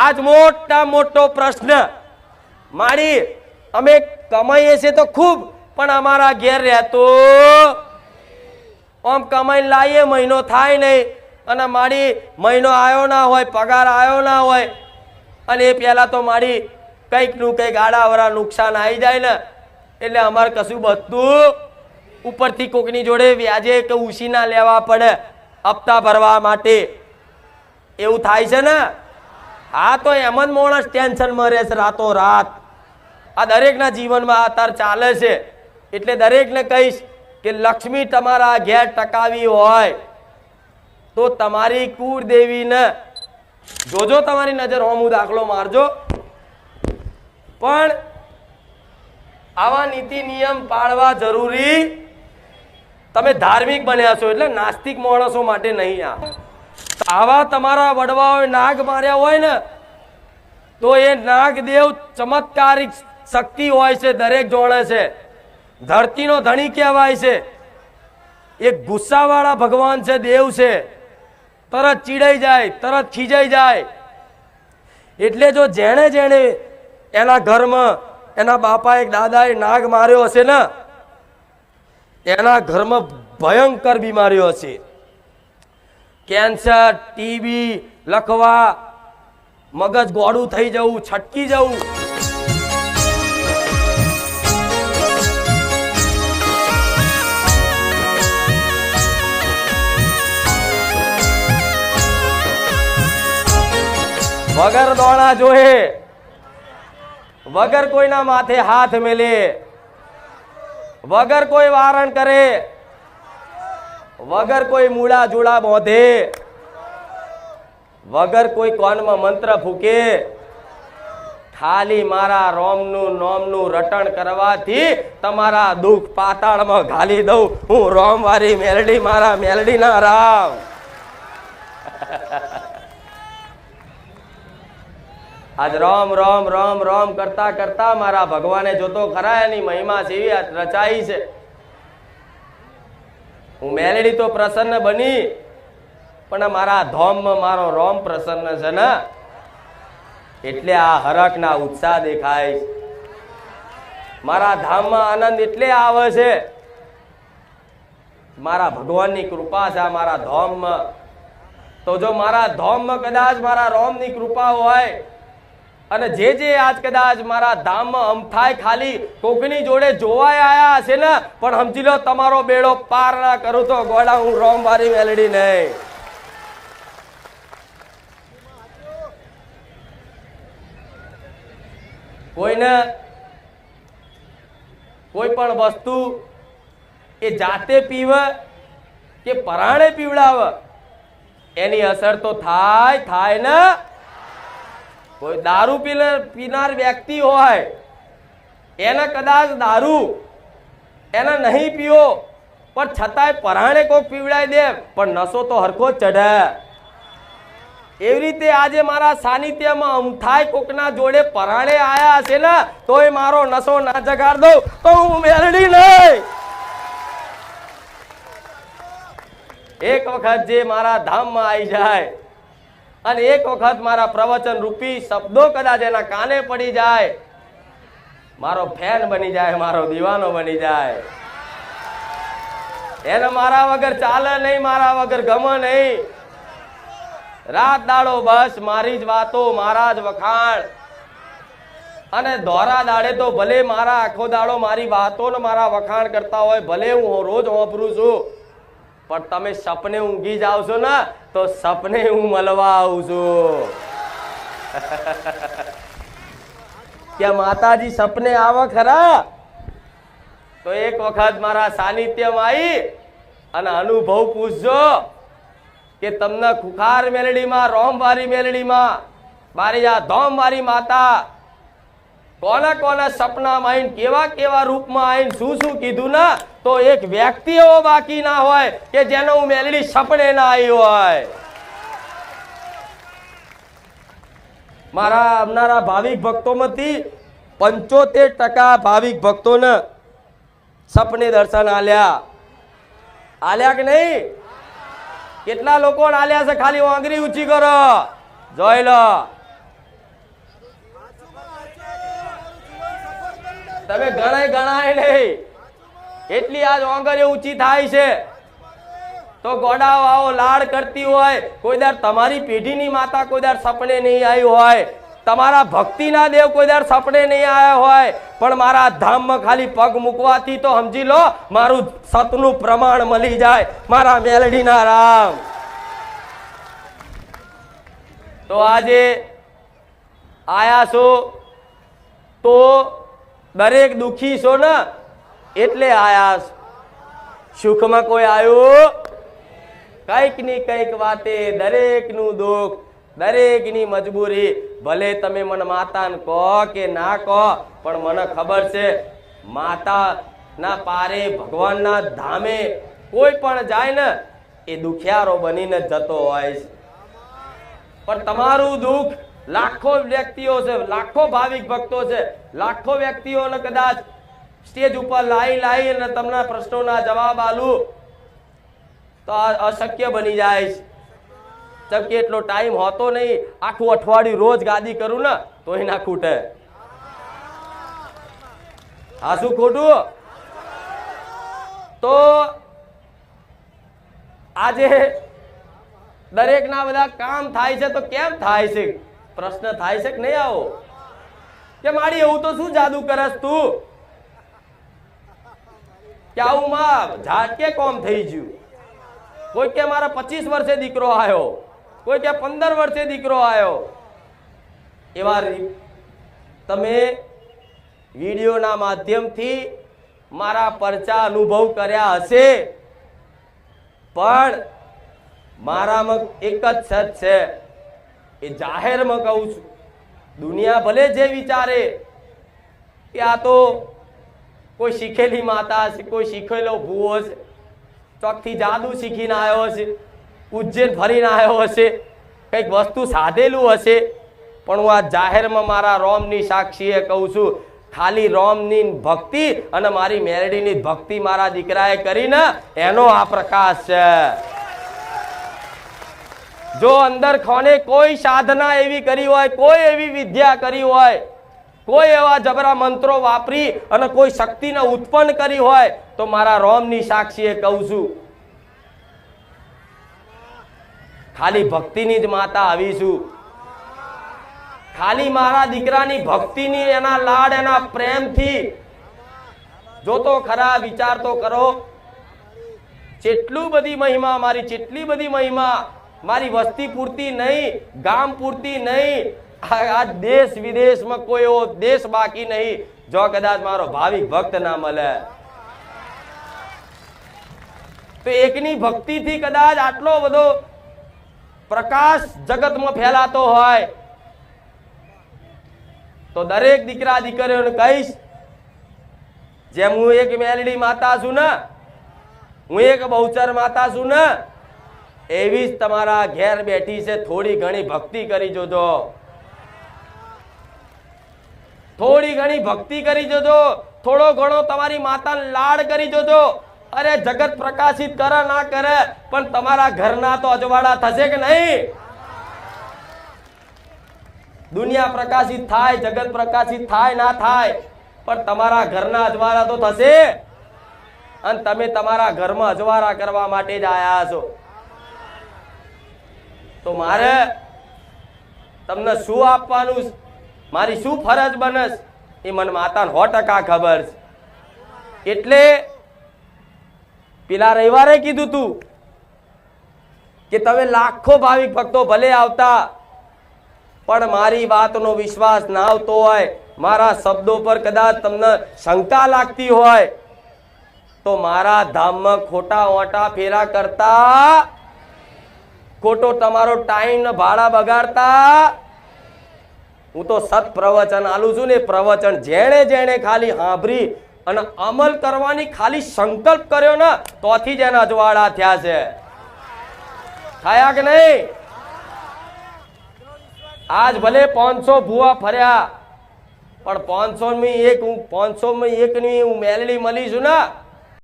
આજ મોટા મોટો પ્રશ્ન મારી અમે કમાઈએ છે તો ખૂબ પણ અમારા ઘેર રહેતો આમ કમાઈને લાવીએ મહિનો થાય નહીં અને મારી મહિનો આવ્યો ના હોય પગાર આવ્યો ના હોય અને એ પહેલા તો મારી કંઈક નું કંઈક આડાવરા નુકસાન આવી જાય ને એટલે અમારે કશું બધું ઉપરથી કોકની જોડે વ્યાજે કે ઉછીના લેવા પડે હપ્તા ભરવા માટે એવું થાય છે ને હા તો એમ જ માણસ ટેન્શનમાં રહે છે રાતો રાત આ દરેકના જીવનમાં અત્યારે ચાલે છે એટલે દરેકને કહીશ કે લક્ષ્મી તમારા ઘેર ટકાવી હોય તો તમારી કુળદેવીને જોજો તમારી નજર હોમું દાખલો મારજો પણ આવા નીતિ નિયમ પાળવા જરૂરી તમે ધાર્મિક બન્યા છો એટલે નાસ્તિક માણસો માટે નહીં આવા તમારા વડવાઓએ નાગ માર્યા હોય ને તો એ નાગદેવ ચમત્કારિક શક્તિ હોય છે દરેક જોડે છે ધરતીનો ધણી કહેવાય છે એક ગુસ્સાવાળા ભગવાન છે દેવ છે તરત ચીડાઈ જાય તરત ખીજાઈ જાય એટલે જો જેણે જેણે એના ઘરમાં એના બાપા એક દાદાએ નાગ માર્યો હશે ને એના ઘરમાં ભયંકર બીમારીઓ હશે કેન્સર ટીબી લખવા મગજ ગોળું થઈ જવું છટકી જવું વગર દોણા જોહે વગર કોઈના માથે હાથ મેલે વગર કોઈ વારણ કરે વગર કોઈ મૂળા જુળા બોધે વગર કોઈ કોનમાં મંત્ર ફૂકે ખાલી મારા રોમનું નોમનું રટણ કરવાથી તમારા દુઃખ પાતાળમાં ઘાલી દઉં હું રોમ વારી મેલડી મારા મેલડી ના રામ આજ રોમ રોમ રોમ રોમ કરતા કરતા મારા ભગવાને જોતો ખરા એની મહિમા જેવી રચાઈ છે હું મેલડી તો પ્રસન્ન બની પણ મારા ધોમમાં મારો રોમ પ્રસન્ન છે ને એટલે આ હરખ ના ઉત્સાહ દેખાય મારા ધામમાં આનંદ એટલે આવે છે મારા ભગવાનની કૃપા છે મારા ધોમમાં તો જો મારા ધોમમાં કદાચ મારા રોમની કૃપા હોય અને જે આજ કદાચ મારા ધામમાં અમથાય ખાલી કોકની જોડે જોવાય આયા હશે ને પણ સમજી લો તમારો બેડો પાર ના કરું તો ગોળા હું રોમ વારી મેલડી નહીં કોઈને કોઈ પણ વસ્તુ એ જાતે પીવે કે પરાણે પીવડાવે એની અસર તો થાય ને કોઈ દારૂ પીનાર વ્યક્તિ હોય એને કદાચ દારૂ એને નહીં પીવો પણ છતાંય પરાણે કોઈ પીવડાઈ દે પણ નશો તો હરખો જ ચઢે એવી રીતે આજે મારા સાનિધ્યમાં અમથાય કોકના જોડે પરાણે આયા હશે ને તોય મારો નશો ના જગાડ દઉં તો હું મેલડી નહીં એક વખત જે મારા ધામમાં આવી જાય અને એક વખત મારા પ્રવચન રૂપી શબ્દો કદાચ એના કાને પડી જાય મારો ફેન બની જાય મારો દીવાનો બની જાય એને મારા વગર ચાલે નહીં મારા વગર ગમે નહીં રાત દાડો બસ મારી જ વાતો મારા જ વખાણ અને દોરા દાડે તો ભલે મારા આખો દાડો મારી વાતો ને મારા વખાણ કરતા હોય ભલે હું રોજ વાપરું છું પણ તમે સપને ઊંઘી જાવ છો ને તો સપને હું મળવા આવું છું કે માતાજી સપને આવે ખરા તો એક વખત મારા સાનિધ્યમાં આવી અને અનુભવ પૂછજો કે તમને ખુખાર મેલડીમાં રોમવારી મેલડીમાં મારી આ ધોમવારી માતા કોના કોના સપનામાં આવીને કેવા કેવા રૂપમાં આવીને શું કીધું ને તો એક વ્યક્તિ એવો બાકી ના હોય કે જેનો હું મેલડી સપને ના આવી હોય મારા આવનારા ભાવિક ભક્તોમાંથી 75% ભાવિક ભક્તોને સપને દર્શન આલ્યા કે નહીં કેટલા લોકો આલ્યા છે ખાલી આંગળી ઊંચી કરો જોઈ લો તમે ગણાય નહીં એટલી આજ ઓંગરે ઊંચી થાય છે તો ગોડાઓ આવો લાડ કરતી હોય કોઈ દર તમારી પેઢીની માતા કોઈ દર સપને નહીં આવી હોય તમારા ભક્તિના દેવ કોઈ દર સપને નહીં આવ્યા હોય પણ મારા ધામમાં ખાલી પગ મૂકવાથી તો સમજી લો મારું સતનું પ્રમાણ મળી જાય મારા મેલડીના રામ તો આજે આયા છો તો દરેક દુખી છો ને એટલે આયા સુખમાં કોઈ આવ્યું કઈક ની કઈક વાતે દરેકનું દુઃખ દરેકની મજબૂરી ભલે તમે મને માતાને કહો કે ના કહો પણ મને ખબર છે માતાના પારે ભગવાનના ધામે કોઈ પણ જાય ને એ દુખિયારો બનીને જતો હોય છે પણ તમારું દુઃખ લાખો વ્યક્તિઓ છે લાખો ભાવિક ભક્તો છે લાખો વ્યક્તિઓને કદાચ સ્ટેજ ઉપર લાઈ અને તમને પ્રશ્નોના જવાબ આલું તો અશક્ય બની જાય છે જબ કે એટલો ટાઈમ હોતો નહીં આખું અઠવાડિયું રોજ ગાદી કરું ને તો એ ના ખૂટે હા શું ખોટું તો આજે દરેકના બધા કામ થાય છે તો કેમ થાય છે પ્રશ્ન થાય છે કે નહીં આવો કે મારી એવું તો શું જાદુ કરસ તું કે આવું માં ઝાટકે કોમ થઈ ગયું કોઈ કે મારા 25 વર્ષે દીકરો આવ્યો કોઈ કે 15 વર્ષે દીકરો આવ્યો એવા તમે વિડીયોના માધ્યમથી મારા પરચા અનુભવ કર્યા હશે પણ મારામાં એક જ સત છે એ જાહેરમાં કહું છું દુનિયા ભલે જે વિચારે કે આ તો કોઈ શીખેલી માતા છે કોઈ શીખેલો ભૂવો છે ચોકથી જાદુ શીખીને આવ્યો હશે ઉજ્જૈન ફરીને આવ્યો હશે કંઈક વસ્તુ સાધેલું હશે પણ હું આ જાહેરમાં મારા રોમની સાક્ષીએ કહું છું ખાલી રોમની ભક્તિ અને મારી મેલડીની ભક્તિ મારા દીકરાએ કરીને એનો આ પ્રકાશ છે જો અંદર ખોને કોઈ સાધના એવી કરી હોય કોઈ એવી વિદ્યા કરી હોય કોઈ એવા જબરા મંત્રો વાપરી અને કોઈ શક્તિને ઉત્પન્ન કરી હોય તો મારા રોમની સાક્ષીએ કહું છું ખાલી ભક્તિની જ માતા આવીશું ખાલી મારા દીકરાની ભક્તિની એના લાડ એના પ્રેમથી જો તો ખરા વિચાર તો કરો જેટલું બધી મહિમા મારી જેટલી બધી મહિમા મારી વસ્તી પૂરતી નહીં ગામ પૂરતી નહીં આ દેશ વિદેશમાં કોઈ એવો દેશ બાકી નહીં જો કદાચ મારો ભાવિક ભક્ત ના મળે તો એકની ભક્તિથી કદાચ આટલો બધો પ્રકાશ જગતમાં ફેલાતો હોય તો દરેક દીકરા દીકરીઓને કહીશ જેમ હું એક મેલડી માતા છું ને હું એક બહુચર માતા છું ને એવી જ તમારા ઘેર બેઠી છે થોડી ઘણી ભક્તિ કરી જોજો થોડી ઘણી ભક્તિ કરી જોજો થોડો ઘણો તમારી માતાને લાડ કરી જોજો અરે જગત પ્રકાશિત કરે ના કરે પણ તમારા ઘરના તો અજવાળા થશે કે નહીં દુનિયા પ્રકાશિત થાય જગત પ્રકાશિત થાય ના થાય પણ તમારા ઘરના અજવાળા તો થશે અને તમે તમારા ઘરમાં અજવાળા કરવા માટે જ આયા છો તો મારે તમને શું આપવાનું મારી શું ફરજ બનસ એ મને માતાને 100% ખબર છે એટલે પેલા રવિવારે કીધું તું કે તમે લાખો ભાવિક ભક્તો ભલે આવતા પણ મારી વાતનો વિશ્વાસ ના આવતો હોય મારા શબ્દો પર કદાચ તમને શંકા લાગતી હોય તો મારા ધામમાં ખોટા ઓટા ફેરા કરતા ખોટો તમારો ટાઈમ ને ભાડા બગાડતા હું તો સત પ્રવચન આલું છું ને પ્રવચન જેણે જેણે ખાલી સાંભળી અને અમલ કરવાની ખાલી સંકલ્પ કર્યો ને તોથી જ એના અજવાળા થયા છે થયા કે નહીં આજ ભલે 500 ભૂવા ફર્યા પણ 500 માં એક ની હું મેલડી મળી છું ને